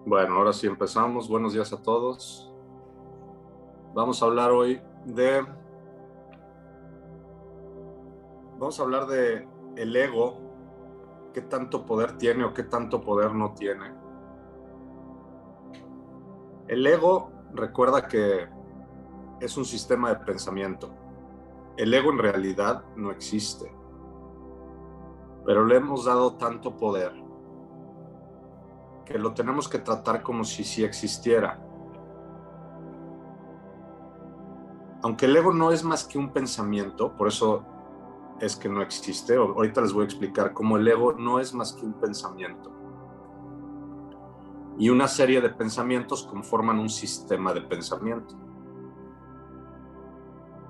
Bueno, ahora sí empezamos. Buenos días a todos. Vamos a hablar hoy de... Vamos a hablar de el ego, qué tanto poder tiene o qué tanto poder no tiene. El ego, recuerda que es un sistema de pensamiento. El ego en realidad no existe, pero le hemos dado tanto poder que lo tenemos que tratar como si sí existiera. Aunque el ego no es más que un pensamiento, por eso es que no existe. Ahorita les voy a explicar cómo el ego no es más que un pensamiento. Y una serie de pensamientos conforman un sistema de pensamiento.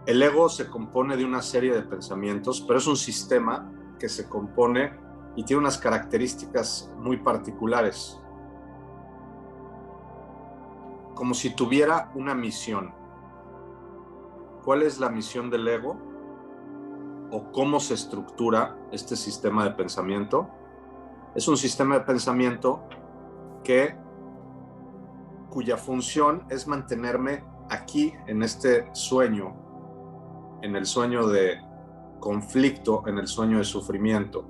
El ego se compone de una serie de pensamientos, pero es un sistema que se compone y tiene unas características muy particulares. Como si tuviera una misión. ¿Cuál es la misión del ego? ¿O cómo se estructura este sistema de pensamiento? Es un sistema de pensamiento cuya función es mantenerme aquí en este sueño, en el sueño de conflicto, en el sueño de sufrimiento.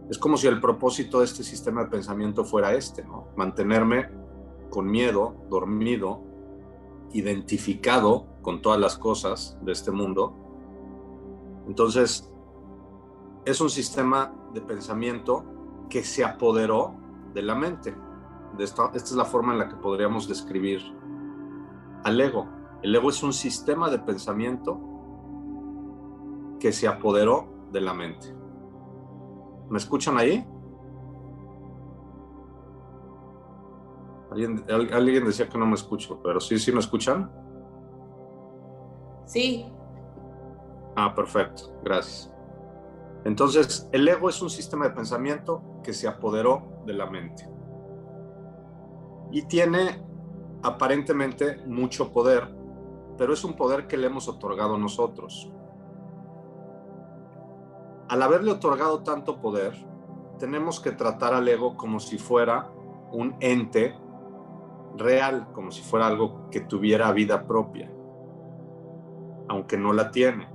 Es como si el propósito de este sistema de pensamiento fuera ¿no? Mantenerme con miedo, dormido, identificado con todas las cosas de este mundo. Entonces, es un sistema de pensamiento que se apoderó de la mente. Esta es la forma en la que podríamos describir al ego. El ego es un sistema de pensamiento que se apoderó de la mente. ¿Me escuchan ahí? Alguien decía que no me escucho, pero sí me escuchan. Sí. Perfecto, gracias. Entonces, el ego es un sistema de pensamiento que se apoderó de la mente y tiene aparentemente mucho poder, pero es un poder que le hemos otorgado nosotros. Al haberle otorgado tanto poder, tenemos que tratar al ego como si fuera un ente real, como si fuera algo que tuviera vida propia, aunque no la tiene.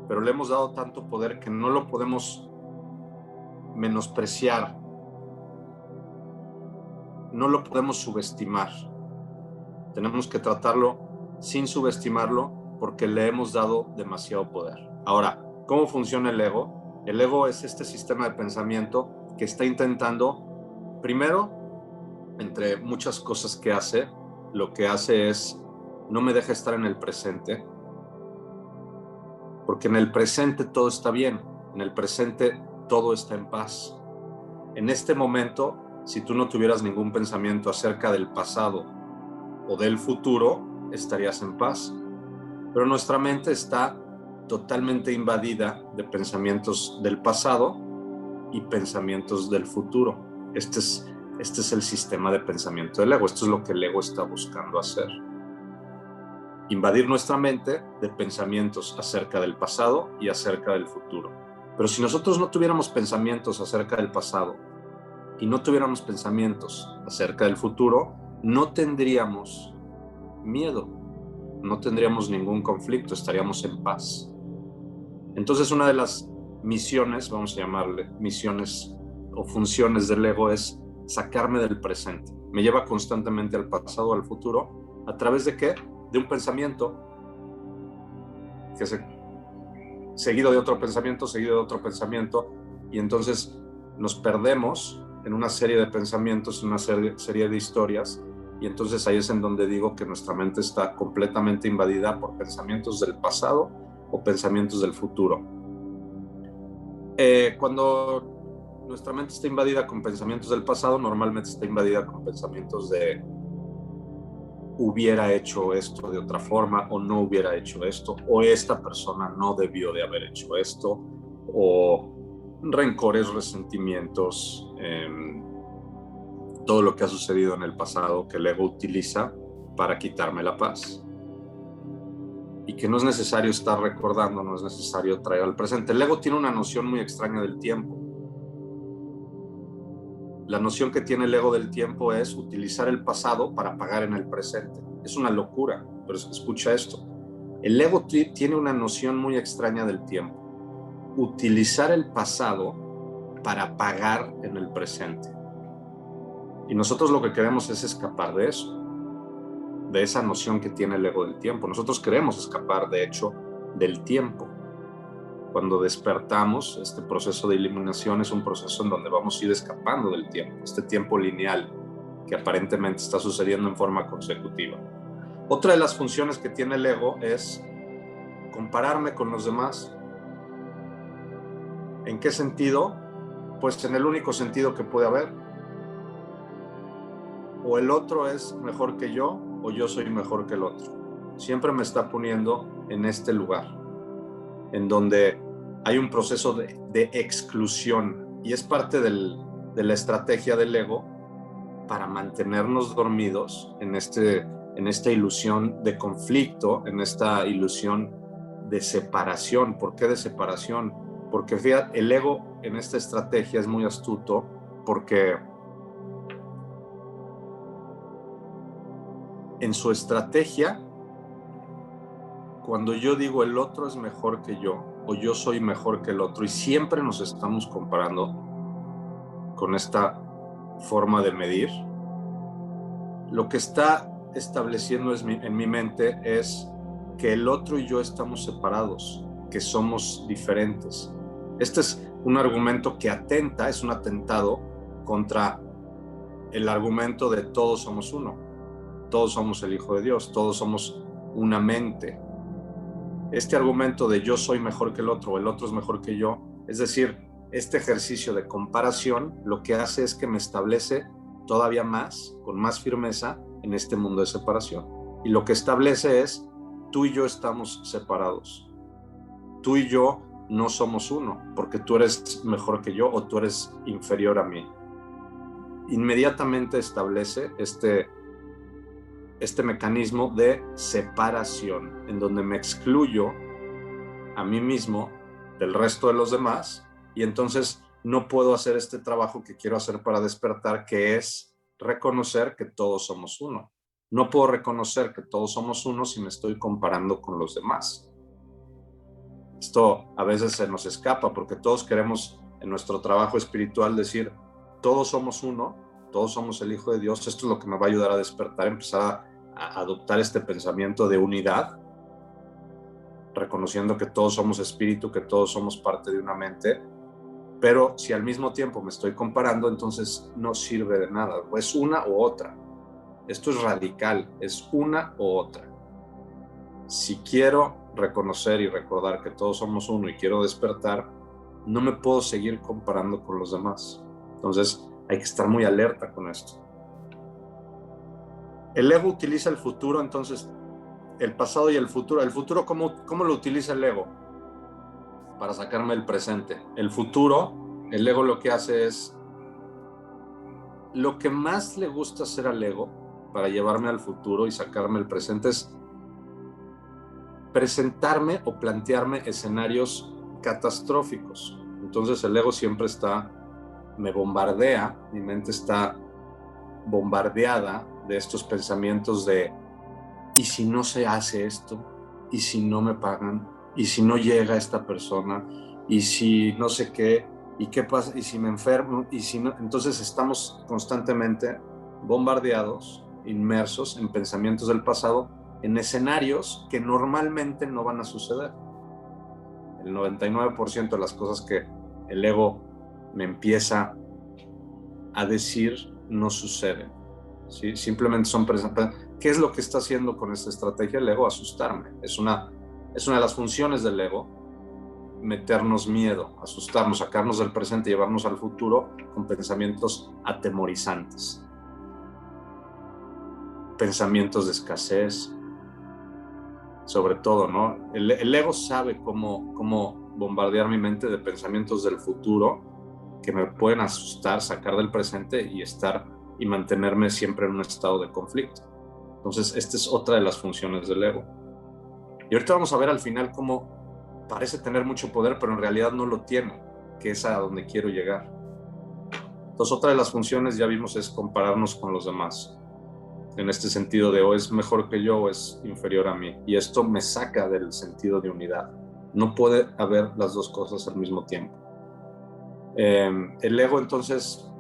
Pero le hemos dado tanto poder que no lo podemos menospreciar, no lo podemos subestimar. Tenemos que tratarlo sin subestimarlo porque le hemos dado demasiado poder. Ahora, ¿cómo funciona el ego? El ego es este sistema de pensamiento que está intentando, primero, entre muchas cosas que hace, lo que hace es no me deja estar en el presente, porque en el presente todo está bien, en el presente todo está en paz. En este momento, si tú no tuvieras ningún pensamiento acerca del pasado o del futuro, estarías en paz. Pero nuestra mente está totalmente invadida de pensamientos del pasado y pensamientos del futuro. Este es el sistema de pensamiento del ego. Esto es lo que el ego está buscando hacer. Invadir nuestra mente de pensamientos acerca del pasado y acerca del futuro. Pero si nosotros no tuviéramos pensamientos acerca del pasado y no tuviéramos pensamientos acerca del futuro, no tendríamos miedo, no tendríamos ningún conflicto, estaríamos en paz. Entonces, una de las misiones, vamos a llamarle misiones o funciones del ego, es sacarme del presente. Me lleva constantemente al pasado o al futuro. ¿A través de qué? De un pensamiento seguido de otro pensamiento, seguido de otro pensamiento, y entonces nos perdemos en una serie de pensamientos, en una serie de historias, y entonces ahí es en donde digo que nuestra mente está completamente invadida por pensamientos del pasado o pensamientos del futuro. Cuando nuestra mente está invadida con pensamientos del pasado, normalmente está invadida con pensamientos de hubiera hecho esto de otra forma o no hubiera hecho esto, o esta persona no debió de haber hecho esto, o rencores, resentimientos, todo lo que ha sucedido en el pasado que el ego utiliza para quitarme la paz. Y que no es necesario estar recordando, no es necesario traer al presente. El ego tiene una noción muy extraña del tiempo. la noción que tiene el ego del tiempo es utilizar el pasado para pagar en el presente. Es una locura, pero escucha esto. El ego tiene una noción muy extraña del tiempo. Utilizar el pasado para pagar en el presente. Y nosotros lo que queremos es escapar de eso, de esa noción que tiene el ego del tiempo. Nosotros queremos escapar, de hecho, del tiempo. Cuando despertamos, este proceso de iluminación es un proceso en donde vamos a ir escapando del tiempo, este tiempo lineal que aparentemente está sucediendo en forma consecutiva. Otra de las funciones que tiene el ego es compararme con los demás. ¿En qué sentido? Pues en el único sentido que puede haber. O el otro es mejor que yo, o yo soy mejor que el otro. Siempre me está poniendo en este lugar, en donde hay un proceso de exclusión, y es parte de la estrategia del ego para mantenernos dormidos en esta ilusión de conflicto, en esta ilusión de separación. ¿Por qué de separación? Porque fíjate, el ego en esta estrategia es muy astuto, porque en su estrategia, cuando yo digo el otro es mejor que yo, o yo soy mejor que el otro, y siempre nos estamos comparando con esta forma de medir, lo que está estableciendo en mi mente es que el otro y yo estamos separados, que somos diferentes. Este es un argumento que atenta, es un atentado contra el argumento de todos somos uno, todos somos el Hijo de Dios, todos somos una mente. Este argumento de yo soy mejor que el otro es mejor que yo, es decir, este ejercicio de comparación lo que hace es que me establece todavía más, con más firmeza, en este mundo de separación. Y lo que establece es, tú y yo estamos separados. Tú y yo no somos uno, porque tú eres mejor que yo o tú eres inferior a mí. Inmediatamente establece este mecanismo de separación, en donde me excluyo a mí mismo del resto de los demás, y entonces no puedo hacer este trabajo que quiero hacer para despertar, que es reconocer que todos somos uno. No puedo reconocer que todos somos uno si me estoy comparando con los demás. Esto a veces se nos escapa porque todos queremos en nuestro trabajo espiritual decir, todos somos uno, todos somos el Hijo de Dios. Esto es lo que me va a ayudar a despertar, empezar a adoptar este pensamiento de unidad, reconociendo que todos somos espíritu, que todos somos parte de una mente, pero si al mismo tiempo me estoy comparando, entonces no sirve de nada, o es una u otra. Esto es radical, es una u otra. Si quiero reconocer y recordar que todos somos uno y quiero despertar, no me puedo seguir comparando con los demás. Entonces hay que estar muy alerta con esto. El ego utiliza el futuro, entonces el pasado y el futuro. ¿El futuro cómo lo utiliza el ego? Para sacarme el presente. El futuro, el ego lo que hace es, lo que más le gusta hacer al ego para llevarme al futuro y sacarme el presente es presentarme o plantearme escenarios catastróficos. Entonces el ego siempre me bombardea, mi mente está bombardeada de estos pensamientos de, ¿y si no se hace esto? ¿Y si no me pagan? ¿Y si no llega esta persona? ¿Y si no sé qué? ¿Y qué pasa? ¿Y si me enfermo? ¿Y si no? Entonces estamos constantemente bombardeados, inmersos en pensamientos del pasado, en escenarios que normalmente no van a suceder. El 99% de las cosas que el ego me empieza a decir no suceden. ¿Sí? Simplemente son presentaciones. ¿Qué es lo que está haciendo con esta estrategia el ego? Asustarme. Es una de las funciones del ego, meternos miedo, asustarnos, sacarnos del presente y llevarnos al futuro con pensamientos atemorizantes. Pensamientos de escasez, sobre todo, ¿no? El ego sabe cómo bombardear mi mente de pensamientos del futuro que me pueden asustar, sacar del presente y mantenerme siempre en un estado de conflicto. Entonces, esta es otra de las funciones del ego. Y ahorita vamos a ver al final cómo parece tener mucho poder, pero en realidad no lo tiene, que es a donde quiero llegar. Entonces, otra de las funciones, ya vimos, es compararnos con los demás. En este sentido de o es mejor que yo o es inferior a mí. Y esto me saca del sentido de unidad. No puede haber las dos cosas al mismo tiempo. El ego, entonces,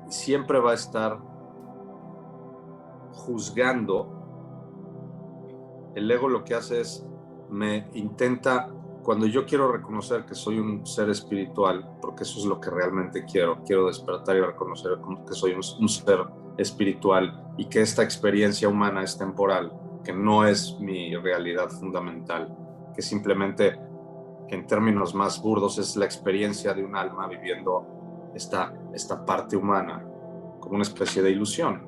siempre va a estar juzgando. El ego lo que hace es, me intenta, cuando yo quiero reconocer que soy un ser espiritual, porque eso es lo que realmente quiero despertar y reconocer que soy un ser espiritual y que esta experiencia humana es temporal, que no es mi realidad fundamental, que simplemente, en términos más burdos, es la experiencia de un alma viviendo esta parte humana como una especie de ilusión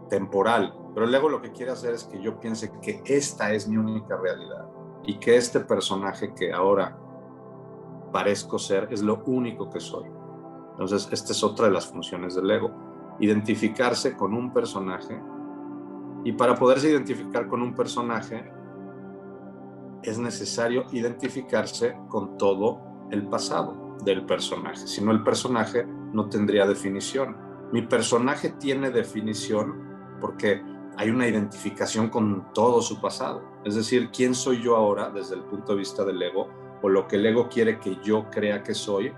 temporal. Pero el ego lo que quiere hacer es que yo piense que esta es mi única realidad y que este personaje que ahora parezco ser es lo único que soy. Entonces, esta es otra de las funciones del ego, identificarse con un personaje. Y para poderse identificar con un personaje es necesario identificarse con todo el pasado del personaje. Si no, el personaje no tendría definición. Mi personaje tiene definición porque hay una identificación con todo su pasado. Es decir, ¿quién soy yo ahora desde el punto de vista del ego? O lo que el ego quiere que yo crea que soy.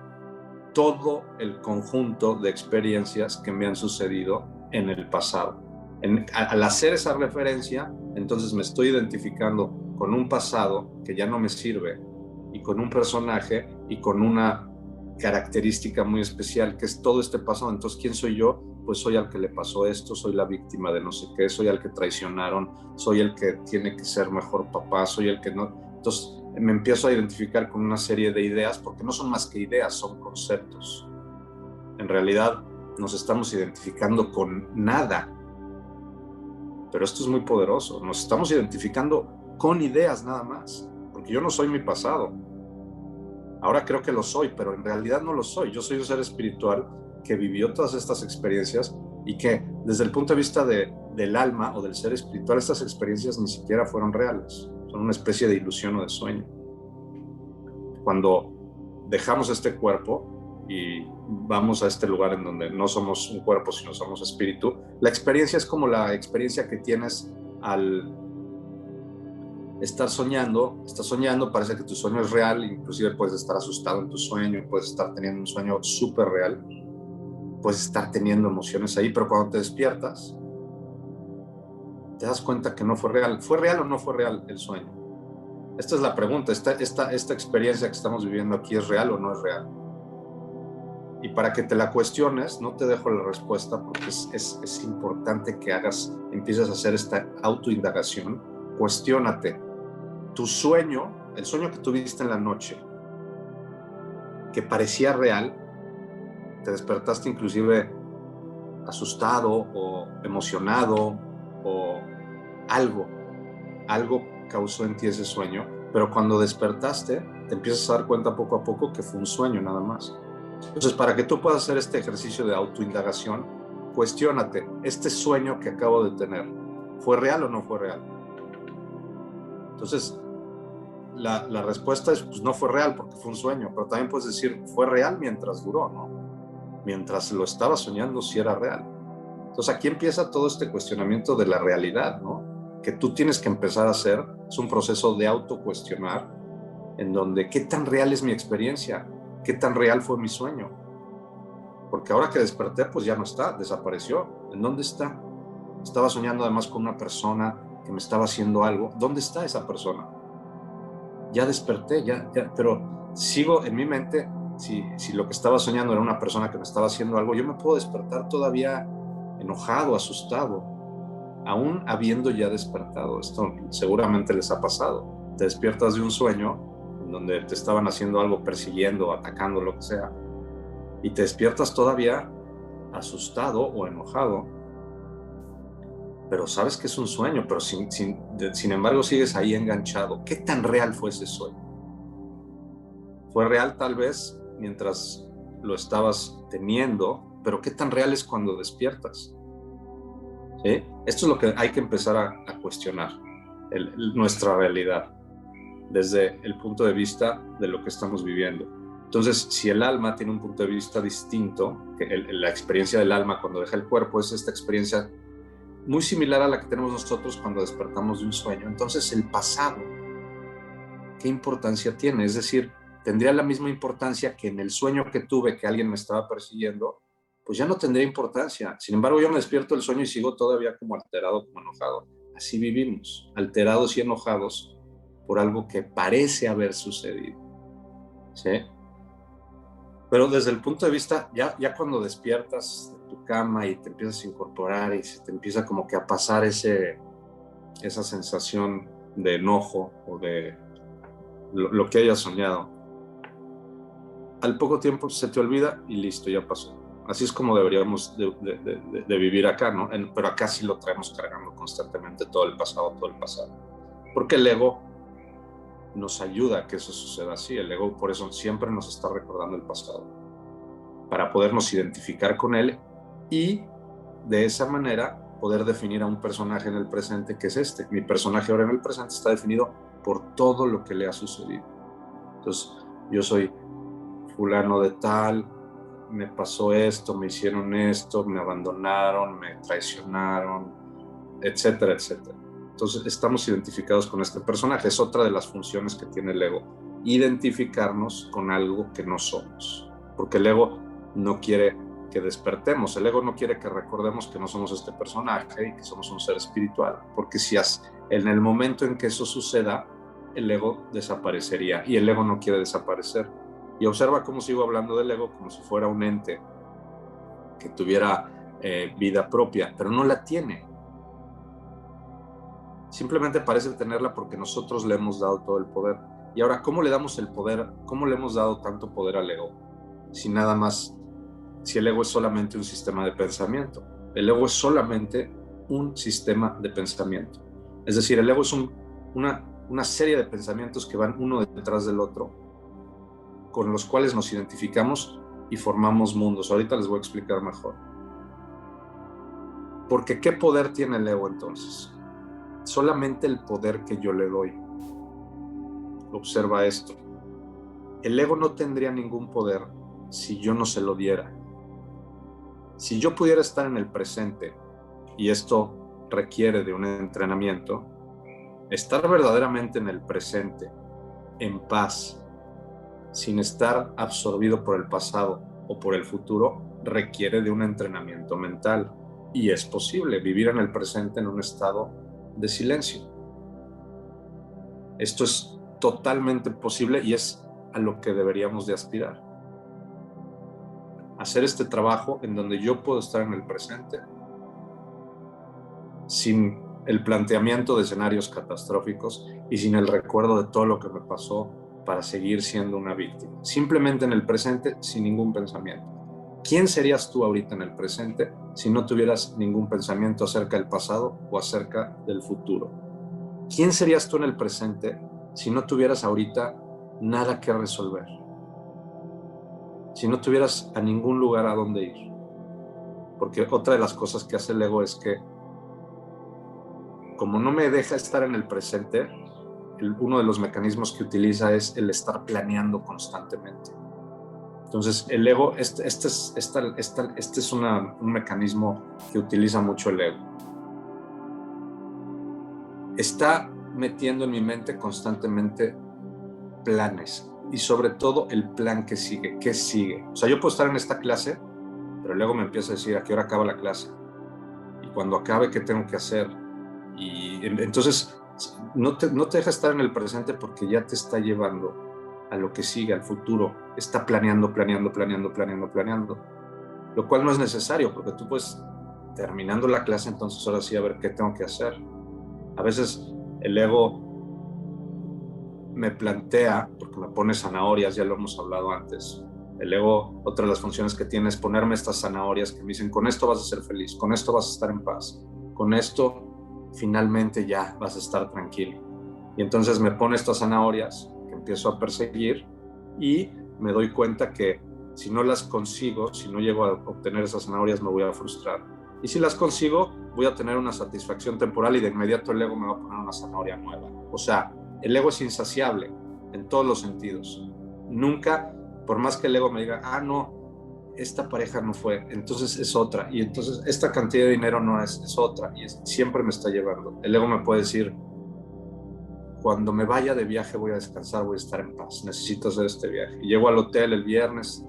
Todo el conjunto de experiencias que me han sucedido en el pasado. Al hacer esa referencia, entonces me estoy identificando con un pasado que ya no me sirve y con un personaje y con una característica muy especial que es todo este pasado. Entonces, ¿quién soy yo? Pues soy al que le pasó esto, soy la víctima de no sé qué, soy al que traicionaron, soy el que tiene que ser mejor papá, soy el que no. Entonces me empiezo a identificar con una serie de ideas, porque no son más que ideas, son conceptos. En realidad nos estamos identificando con nada, pero esto es muy poderoso. Nos estamos identificando con ideas nada más, porque yo no soy mi pasado. Ahora creo que lo soy, pero en realidad no lo soy. Yo soy un ser espiritual que vivió todas estas experiencias y que desde el punto de vista del alma o del ser espiritual, estas experiencias ni siquiera fueron reales. Son una especie de ilusión o de sueño. Cuando dejamos este cuerpo y vamos a este lugar en donde no somos un cuerpo, sino somos espíritu, la experiencia es como la experiencia que tienes al estar soñando. Estás soñando, parece que tu sueño es real, inclusive puedes estar asustado en tu sueño, puedes estar teniendo un sueño súper real, puedes estar teniendo emociones ahí, pero cuando te despiertas, te das cuenta que no fue real. ¿Fue real o no fue real el sueño? Esta es la pregunta. ¿Esta experiencia que estamos viviendo aquí es real o no es real? Y para que te la cuestiones, no te dejo la respuesta porque es importante que empieces a hacer esta autoindagación. Cuestiónate. Tu sueño, el sueño que tuviste en la noche, que parecía real, te despertaste inclusive asustado o emocionado o algo causó en ti ese sueño, pero cuando despertaste te empiezas a dar cuenta poco a poco que fue un sueño nada más. Entonces, para que tú puedas hacer este ejercicio de autoindagación, cuestiónate, ¿este sueño que acabo de tener fue real o no fue real? Entonces, la respuesta es, pues no fue real porque fue un sueño, pero también puedes decir, fue real mientras duró, ¿no? Mientras lo estaba soñando, sí era real. Entonces, aquí empieza todo este cuestionamiento de la realidad, ¿no? Que tú tienes que empezar a hacer. Es un proceso de autocuestionar, en donde, ¿qué tan real es mi experiencia? ¿Qué tan real fue mi sueño? Porque ahora que desperté, pues ya no está, desapareció. ¿En dónde está? Estaba soñando además con una persona que me estaba haciendo algo. ¿Dónde está esa persona? Ya desperté, pero sigo en mi mente, si lo que estaba soñando era una persona que me estaba haciendo algo, yo me puedo despertar todavía enojado, asustado, aún habiendo ya despertado. Esto seguramente les ha pasado. Te despiertas de un sueño en donde te estaban haciendo algo, persiguiendo, atacando, lo que sea, y te despiertas todavía asustado o enojado, pero sabes que es un sueño, pero sin embargo sigues ahí enganchado. ¿Qué tan real fue ese sueño? Fue real tal vez mientras lo estabas teniendo, pero ¿qué tan real es cuando despiertas? ¿Sí? Esto es lo que hay que empezar a cuestionar, nuestra realidad, desde el punto de vista de lo que estamos viviendo. Entonces, si el alma tiene un punto de vista distinto, que la experiencia del alma cuando deja el cuerpo es esta experiencia muy similar a la que tenemos nosotros cuando despertamos de un sueño. Entonces, el pasado, ¿qué importancia tiene? Es decir, tendría la misma importancia que en el sueño que tuve que alguien me estaba persiguiendo, pues ya no tendría importancia. Sin embargo, yo me despierto del sueño y sigo todavía como alterado, como enojado. Así vivimos, alterados y enojados por algo que parece haber sucedido. ¿Sí? Pero desde el punto de vista, ya cuando despiertas de tu cama y te empiezas a incorporar y se te empieza como que a pasar esa sensación de enojo o de lo que hayas soñado, al poco tiempo se te olvida y listo, ya pasó. Así es como deberíamos de vivir acá, ¿no? Pero acá sí lo traemos cargando constantemente todo el pasado. Porque el ego nos ayuda a que eso suceda así. El ego por eso siempre nos está recordando el pasado, para podernos identificar con él y de esa manera poder definir a un personaje en el presente que es este. Mi personaje ahora en el presente está definido por todo lo que le ha sucedido. Entonces, yo soy fulano de tal, me pasó esto, me hicieron esto, me abandonaron, me traicionaron, etcétera, etcétera. Entonces, estamos identificados con este personaje. Es otra de las funciones que tiene el ego, identificarnos con algo que no somos. Porque el ego no quiere que despertemos, el ego no quiere que recordemos que no somos este personaje y que somos un ser espiritual. Porque si en el momento en que eso suceda, el ego desaparecería y el ego no quiere desaparecer. Y observa cómo sigo hablando del ego como si fuera un ente que tuviera vida propia, pero no la tiene. Simplemente parece tenerla porque nosotros le hemos dado todo el poder. Y ahora, ¿cómo le damos el poder? ¿Cómo le hemos dado tanto poder al ego? Si el ego es solamente un sistema de pensamiento. El ego es solamente un sistema de pensamiento. Es decir, el ego es una serie de pensamientos que van uno detrás del otro, con los cuales nos identificamos y formamos mundos. Ahorita les voy a explicar mejor. Porque ¿qué poder tiene el ego entonces? Solamente el poder que yo le doy. Observa esto. El ego no tendría ningún poder si yo no se lo diera. Si yo pudiera estar en el presente, y esto requiere de un entrenamiento, estar verdaderamente en el presente, en paz, sin estar absorbido por el pasado o por el futuro, requiere de un entrenamiento mental. Y es posible vivir en el presente en un estado de silencio. Esto es totalmente posible y es a lo que deberíamos de aspirar. Hacer este trabajo en donde yo puedo estar en el presente sin el planteamiento de escenarios catastróficos y sin el recuerdo de todo lo que me pasó para seguir siendo una víctima. Simplemente en el presente, sin ningún pensamiento. ¿Quién serías tú ahorita en el presente si no tuvieras ningún pensamiento acerca del pasado o acerca del futuro? ¿Quién serías tú en el presente si no tuvieras ahorita nada que resolver? Si no tuvieras a ningún lugar a donde ir. Porque otra de las cosas que hace el ego es que, como no me deja estar en el presente, uno de los mecanismos que utiliza es el estar planeando constantemente. Entonces, el ego, este es un mecanismo que utiliza mucho el ego. Está metiendo en mi mente constantemente planes y sobre todo el plan que sigue, ¿qué sigue? O sea, yo puedo estar en esta clase, pero luego me empieza a decir a qué hora acaba la clase y cuando acabe, ¿qué tengo que hacer? Y entonces no te deja estar en el presente porque ya te está llevando a lo que sigue, al futuro. Está planeando, lo cual no es necesario porque tú puedes, terminando la clase, entonces ahora sí a ver qué tengo que hacer. A veces el ego me plantea, porque me pone zanahorias, ya lo hemos hablado antes. El ego, otra de las funciones que tiene es ponerme estas zanahorias que me dicen, con esto vas a ser feliz, con esto vas a estar en paz, con esto finalmente ya vas a estar tranquilo. Y entonces me pone estas zanahorias que empiezo a perseguir y me doy cuenta que si no las consigo, si no llego a obtener esas zanahorias, me voy a frustrar. Y si las consigo, voy a tener una satisfacción temporal y de inmediato el ego me va a poner una zanahoria nueva. O sea, el ego es insaciable en todos los sentidos. Nunca por más que el ego me diga, no, esta pareja no fue, entonces es otra, y entonces esta cantidad de dinero no es otra, y siempre me está llevando. El ego me puede decir, cuando me vaya de viaje voy a descansar, voy a estar en paz, necesito hacer este viaje. Y llego al hotel el viernes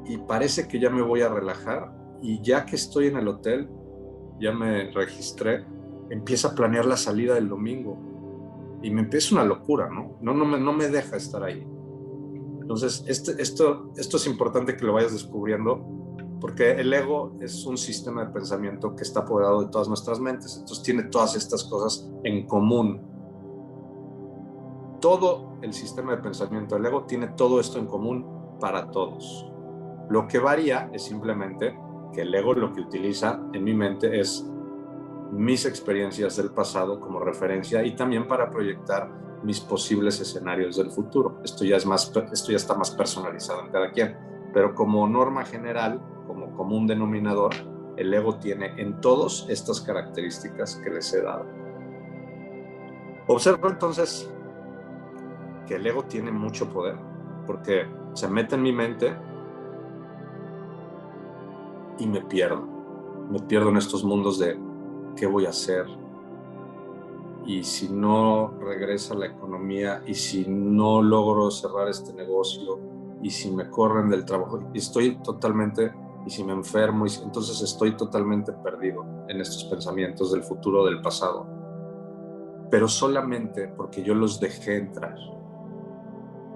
y parece que ya me voy a relajar, y ya que estoy en el hotel, ya me registré, empiezo a planear la salida del domingo y me empieza una locura, ¿no? No me deja estar ahí. Entonces, esto es importante que lo vayas descubriendo, porque el ego es un sistema de pensamiento que está apoderado de todas nuestras mentes, entonces tiene todas estas cosas en común. Todo el sistema de pensamiento del ego tiene todo esto en común para todos. Lo que varía es simplemente que el ego lo que utiliza en mi mente es mis experiencias del pasado como referencia y también para proyectar mis posibles escenarios del futuro. Esto ya está más personalizado en cada quien, pero como norma general, como común denominador, el ego tiene en todos estas características que les he dado. Observo entonces que el ego tiene mucho poder, porque se mete en mi mente y me pierdo en estos mundos de qué voy a hacer, y si no regresa la economía, y si no logro cerrar este negocio, y si me corren del trabajo, y si me enfermo, entonces estoy totalmente perdido en estos pensamientos del futuro, del pasado, pero solamente porque yo los dejé entrar,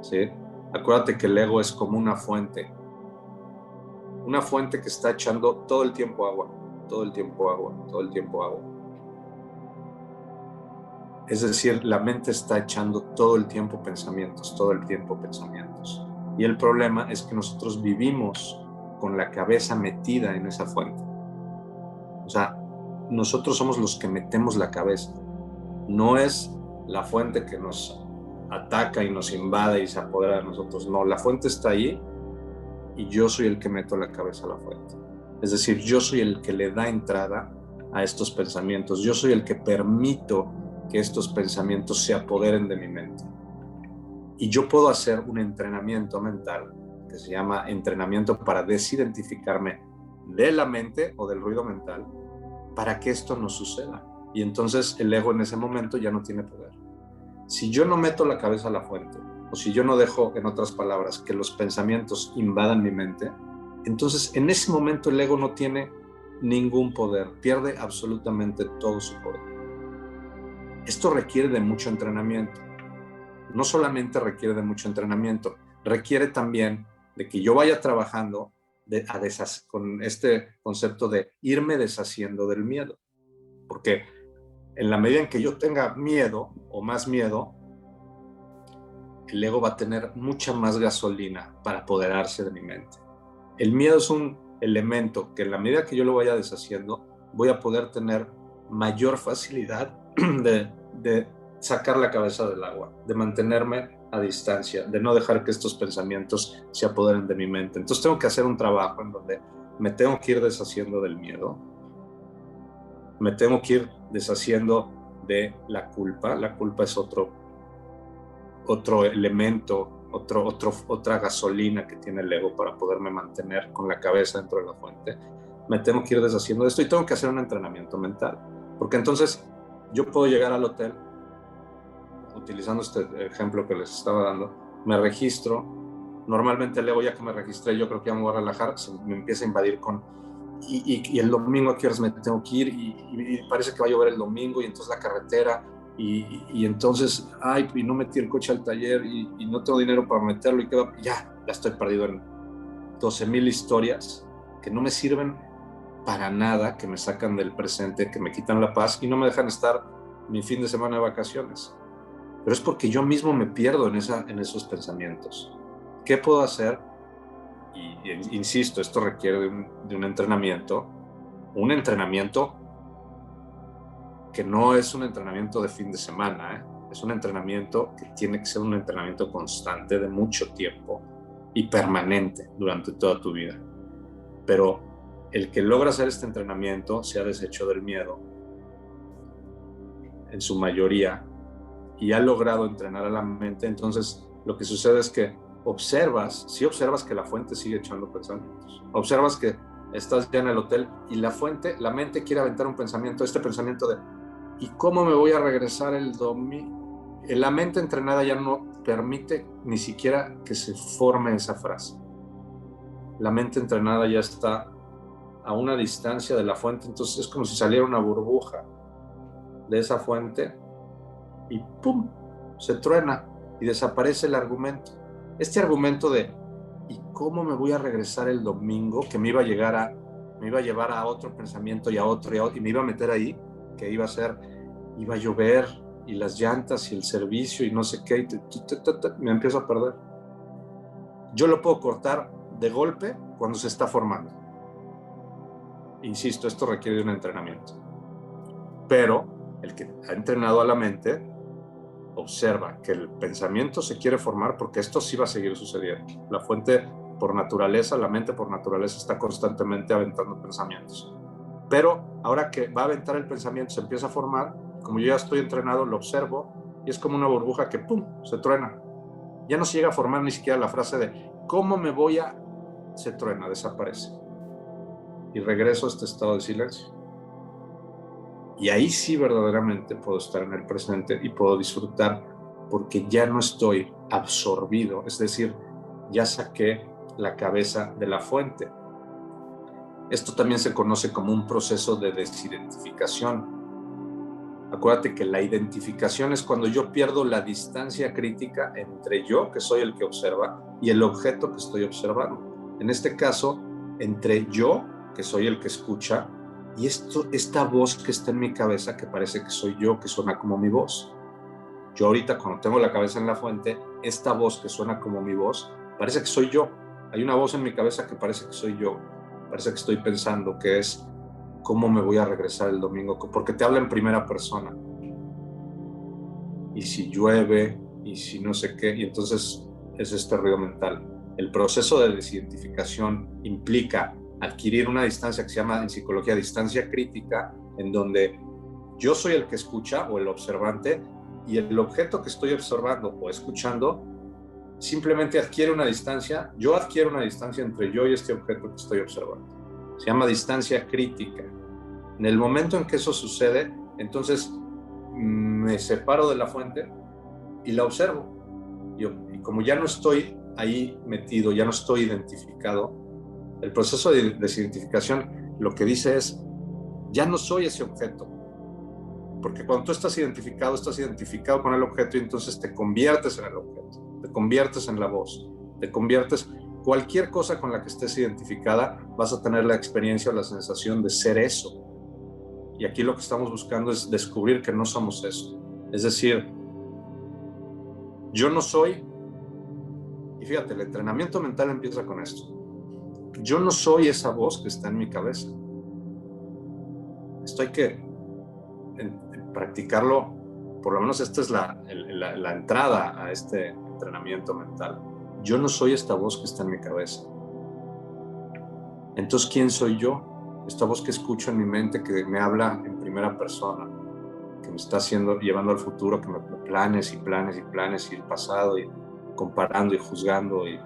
¿sí? Acuérdate que el ego es como una fuente que está echando todo el tiempo agua, todo el tiempo agua, todo el tiempo agua. Es decir, la mente está echando todo el tiempo pensamientos, todo el tiempo pensamientos. Y el problema es que nosotros vivimos con la cabeza metida en esa fuente. O sea, nosotros somos los que metemos la cabeza. No es la fuente que nos ataca y nos invade y se apodera de nosotros. No, la fuente está ahí y yo soy el que meto la cabeza a la fuente. Es decir, yo soy el que le da entrada a estos pensamientos. Yo soy el que permito que estos pensamientos se apoderen de mi mente. Y yo puedo hacer un entrenamiento mental que se llama entrenamiento para desidentificarme de la mente o del ruido mental para que esto no suceda. Y entonces el ego en ese momento ya no tiene poder. Si yo no meto la cabeza a la fuente, o si yo no dejo, en otras palabras, que los pensamientos invadan mi mente, entonces en ese momento el ego no tiene ningún poder, pierde absolutamente todo su poder. Esto requiere de mucho entrenamiento. No solamente requiere de mucho entrenamiento, requiere también de que yo vaya trabajando con este concepto de irme deshaciendo del miedo. Porque en la medida en que yo tenga miedo o más miedo, el ego va a tener mucha más gasolina para apoderarse de mi mente. El miedo es un elemento que en la medida que yo lo vaya deshaciendo, voy a poder tener mayor facilidad de sacar la cabeza del agua, de mantenerme a distancia, de no dejar que estos pensamientos se apoderen de mi mente. Entonces tengo que hacer un trabajo en donde me tengo que ir deshaciendo del miedo, me tengo que ir deshaciendo de la culpa. La culpa es otro elemento, otra gasolina que tiene el ego para poderme mantener con la cabeza dentro de la fuente. Me tengo que ir deshaciendo de esto y tengo que hacer un entrenamiento mental, porque entonces yo puedo llegar al hotel, utilizando este ejemplo que les estaba dando, me registro, normalmente el ego ya que me registré, yo creo que ya me voy a relajar, me empieza a invadir y el domingo a qué horas me tengo que ir, y parece que va a llover el domingo, y entonces la carretera, y entonces, y no metí el coche al taller, y no tengo dinero para meterlo, y ya estoy perdido en 12,000 historias que no me sirven para nada, que me sacan del presente, que me quitan la paz y no me dejan estar mi fin de semana de vacaciones. Pero es porque yo mismo me pierdo en esos pensamientos. ¿Qué puedo hacer? Y insisto, esto requiere de un entrenamiento que no es un entrenamiento de fin de semana, es un entrenamiento que tiene que ser un entrenamiento constante de mucho tiempo y permanente durante toda tu vida. Pero el que logra hacer este entrenamiento se ha deshecho del miedo en su mayoría y ha logrado entrenar a la mente. Entonces lo que sucede es que observas, sí observas que la fuente sigue echando pensamientos. Observas que estás ya en el hotel y la fuente, la mente quiere aventar un pensamiento, este pensamiento de ¿y cómo me voy a regresar el domingo? La mente entrenada ya no permite ni siquiera que se forme esa frase. La mente entrenada ya está a una distancia de la fuente, entonces es como si saliera una burbuja de esa fuente y ¡pum! Se truena y desaparece el argumento. Este argumento de ¿y cómo me voy a regresar el domingo? Que me iba a llevar a otro pensamiento y a otro y me iba a meter ahí, que iba a llover y las llantas y el servicio y no sé qué, me empiezo a perder. Yo lo puedo cortar de golpe cuando se está formando. Insisto, esto requiere de un entrenamiento. Pero el que ha entrenado a la mente observa que el pensamiento se quiere formar porque esto sí va a seguir sucediendo. La fuente por naturaleza, la mente por naturaleza está constantemente aventando pensamientos. Pero ahora que va a aventar el pensamiento, se empieza a formar, como yo ya estoy entrenado, lo observo y es como una burbuja que ¡pum! Se truena. Ya no se llega a formar ni siquiera la frase de ¿cómo me voy a...? Se truena, desaparece. Y regreso a este estado de silencio. Y ahí sí verdaderamente puedo estar en el presente y puedo disfrutar porque ya no estoy absorbido, es decir, ya saqué la cabeza de la fuente. Esto también se conoce como un proceso de desidentificación. Acuérdate que la identificación es cuando yo pierdo la distancia crítica entre yo, que soy el que observa, y el objeto que estoy observando. En este caso, entre yo, que soy el que escucha, y esta voz que está en mi cabeza, que parece que soy yo, que suena como mi voz. Yo ahorita, cuando tengo la cabeza en la fuente, esta voz que suena como mi voz, parece que soy yo. Hay una voz en mi cabeza que parece que soy yo. Parece que estoy pensando que es ¿cómo me voy a regresar el domingo? Porque te habla en primera persona. Y si llueve, y si no sé qué, y entonces es este ruido mental. El proceso de desidentificación implica adquirir una distancia que se llama en psicología distancia crítica, en donde yo soy el que escucha o el observante y el objeto que estoy observando o escuchando simplemente adquiere una distancia, yo adquiero una distancia entre yo y este objeto que estoy observando. Se llama distancia crítica. En el momento en que eso sucede, entonces me separo de la fuente y la observo. Y como ya no estoy ahí metido, ya no estoy identificado, el proceso de desidentificación lo que dice es, ya no soy ese objeto. Porque cuando tú estás identificado con el objeto y entonces te conviertes en el objeto, te conviertes en la voz, te conviertes, cualquier cosa con la que estés identificada, vas a tener la experiencia o la sensación de ser eso. Y aquí lo que estamos buscando es descubrir que no somos eso. Es decir, yo no soy, y fíjate, el entrenamiento mental empieza con esto. Yo no soy esa voz que está en mi cabeza. Esto hay que practicarlo, por lo menos esta es la entrada a este entrenamiento mental. Yo no soy esta voz que está en mi cabeza. Entonces, ¿quién soy yo? Esta voz que escucho en mi mente, que me habla en primera persona, que me está llevando al futuro, que me planes y planes y planes y el pasado y comparando y juzgando. Y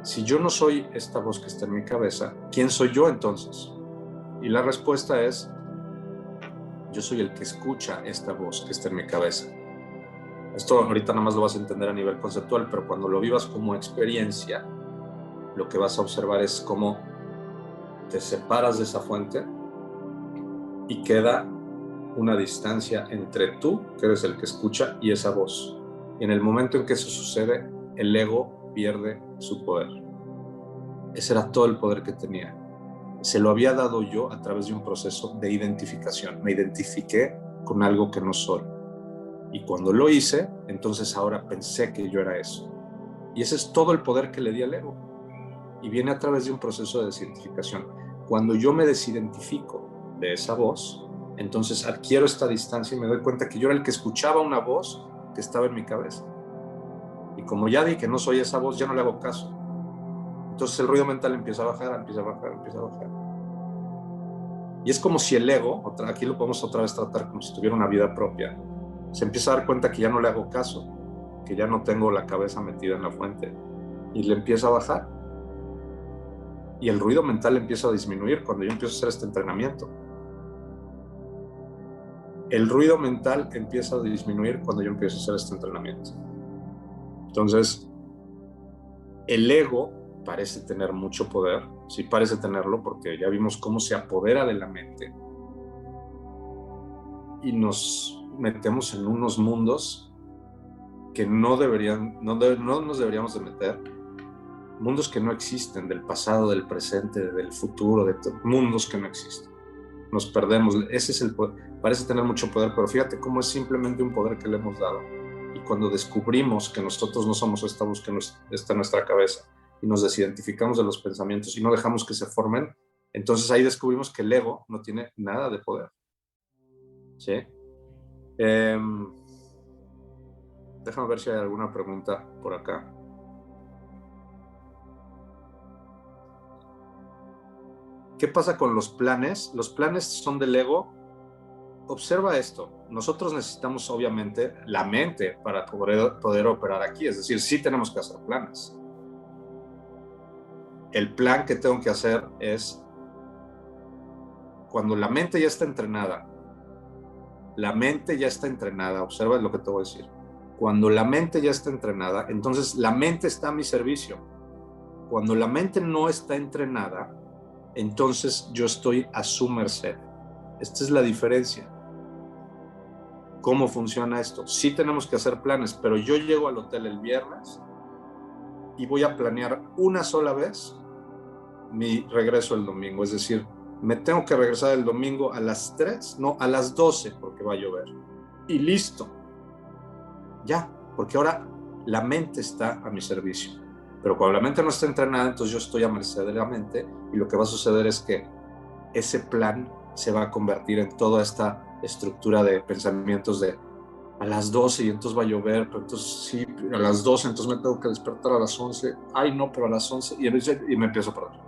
si yo no soy esta voz que está en mi cabeza, ¿quién soy yo entonces? Y la respuesta es, yo soy el que escucha esta voz que está en mi cabeza. Esto ahorita nada más lo vas a entender a nivel conceptual, pero cuando lo vivas como experiencia, lo que vas a observar es cómo te separas de esa fuente y queda una distancia entre tú, que eres el que escucha, y esa voz. Y en el momento en que eso sucede, el ego pierde su poder. Ese era todo el poder que tenía. Se lo había dado yo a través de un proceso de identificación. Me identifiqué con algo que no soy. Y cuando lo hice, entonces ahora pensé que yo era eso. Y ese es todo el poder que le di al ego. Y viene a través de un proceso de desidentificación. Cuando yo me desidentifico de esa voz, entonces adquiero esta distancia y me doy cuenta que yo era el que escuchaba una voz que estaba en mi cabeza. Y como ya di que no soy esa voz, ya no le hago caso. Entonces el ruido mental empieza a bajar, empieza a bajar, empieza a bajar. Y es como si el ego, aquí lo podemos otra vez tratar como si tuviera una vida propia, se empieza a dar cuenta que ya no le hago caso, que ya no tengo la cabeza metida en la fuente, y le empieza a bajar. Y el ruido mental empieza a disminuir cuando yo empiezo a hacer este entrenamiento. El ruido mental empieza a disminuir cuando yo empiezo a hacer este entrenamiento. Entonces, el ego parece tener mucho poder, sí parece tenerlo, porque ya vimos cómo se apodera de la mente y nos metemos en unos mundos que no nos deberíamos de meter, mundos que no existen, del pasado, del presente, del futuro, mundos que no existen. Nos perdemos, ese es el poder, parece tener mucho poder, pero fíjate cómo es simplemente un poder que le hemos dado. Y cuando descubrimos que nosotros no somos esta voz que está en nuestra cabeza y nos desidentificamos de los pensamientos y no dejamos que se formen, entonces ahí descubrimos que el ego no tiene nada de poder. ¿Sí? Déjame ver si hay alguna pregunta por acá. ¿Qué pasa con los planes? Los planes son del ego. Observa esto. Nosotros necesitamos, obviamente, la mente para poder operar aquí. Es decir, sí tenemos que hacer planes. El plan que tengo que hacer es, cuando la mente ya está entrenada, observa lo que te voy a decir. Cuando la mente ya está entrenada, entonces la mente está a mi servicio. Cuando la mente no está entrenada, entonces yo estoy a su merced. Esta es la diferencia. ¿Cómo funciona esto? Sí tenemos que hacer planes, pero yo llego al hotel el viernes y voy a planear una sola vez mi regreso el domingo. Es decir, me tengo que regresar el domingo a las 3, no, a las 12 porque va a llover. Y listo. Ya, porque ahora la mente está a mi servicio. Pero cuando la mente no está entrenada, entonces yo estoy a merced de la mente y lo que va a suceder es que ese plan se va a convertir en toda esta estructura de pensamientos de a las 12 y entonces va a llover, pero entonces sí, a las 12 entonces me tengo que despertar a las 11, ay no, pero a las 11 y me empiezo a perder.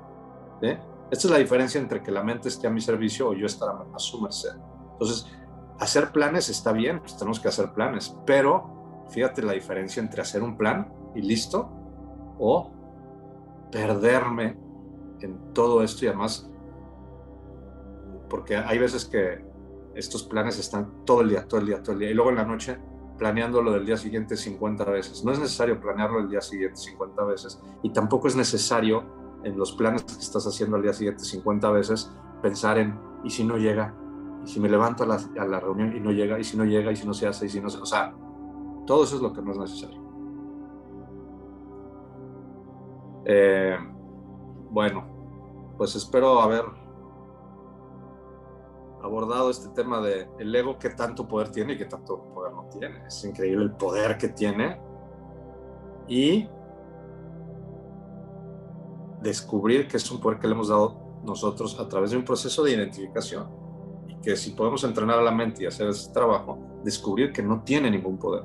¿Sí? Esta es la diferencia entre que la mente esté a mi servicio o yo estar a su merced. Entonces, hacer planes está bien, pues tenemos que hacer planes, pero fíjate la diferencia entre hacer un plan y listo, o perderme en todo esto. Y además, porque hay veces que estos planes están todo el día, y luego en la noche planeando lo del día siguiente 50 veces. No es necesario planearlo el día siguiente 50 veces, y tampoco es necesario en los planes que estás haciendo al día siguiente 50 veces pensar en, ¿y si no llega? ¿Y si me levanto a la reunión y no llega? ¿Y si no llega? ¿Y si no se hace? ¿Y si no se...? O sea, todo eso es lo que no es necesario. Bueno, pues espero haber abordado este tema de el ego, qué tanto poder tiene y qué tanto poder no tiene. Es increíble el poder que tiene, y descubrir que es un poder que le hemos dado nosotros a través de un proceso de identificación, y que si podemos entrenar a la mente y hacer ese trabajo, descubrir que no tiene ningún poder.